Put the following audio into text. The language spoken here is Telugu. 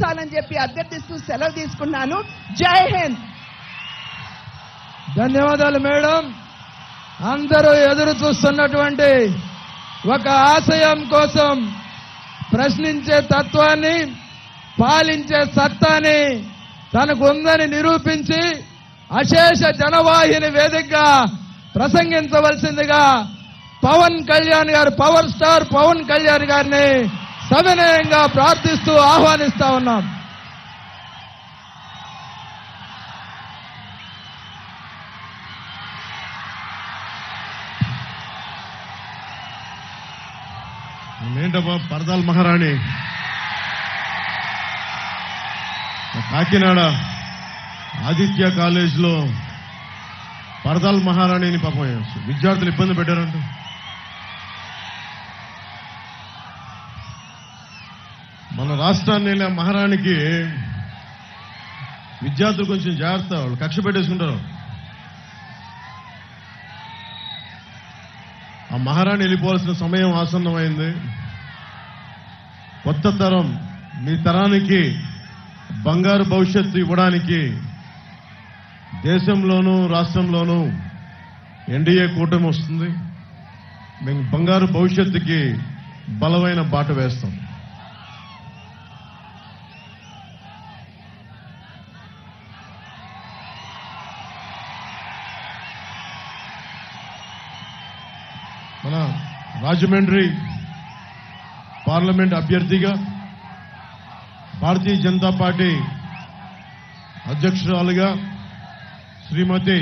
ఆశించాలని చెప్పి అభ్యర్థిస్తూ సెలవు తీసుకున్నాను. జై హింద్. ధన్యవాదాలు మేడం. అందరూ ఎదురు చూస్తున్నటువంటి ఒక ఆశయం కోసం ప్రశ్నించే తత్వాన్ని, పాలించే సత్తాని తనకు ఉందని నిరూపించి అశేష జనవాహిని వేదికగా ప్రసంగించవలసిందిగా పవన్ కళ్యాణ్ గారు, పవర్ స్టార్ పవన్ కళ్యాణ్ గారిని సవినయంగా ప్రార్థిస్తూ ఆహ్వానిస్తా ఉన్నాం. ఏంటబ్బా పరదాల మహారాణి కాకినాడ ఆదిత్య కాలేజ్లో పరదాల మహారాణిని పాపం విద్యార్థులు ఇబ్బంది పెట్టారంట. మన రాష్ట్రాన్ని మహారాణికి విద్యార్థులు కొంచెం జాగ్రత్త, వాళ్ళు కక్ష పెట్టేసుకుంటారు. ఆ మహారాణి వెళ్ళిపోవాల్సిన సమయం ఆసన్నమైంది. కొత్త తరం, మీ తరానికి బంగారు భవిష్యత్తు ఇవ్వడానికి దేశంలోనూ రాష్ట్రంలోనూ ఎన్డీఏ కూటమి వస్తుంది. మేము బంగారు భవిష్యత్తుకి బలమైన బాట వేస్తాం. మన రాజమండ్రి పార్లమెంట్ అభ్యర్థిగా భారతీయ జనతా పార్టీ అధ్యక్షురాలుగా శ్రీమతి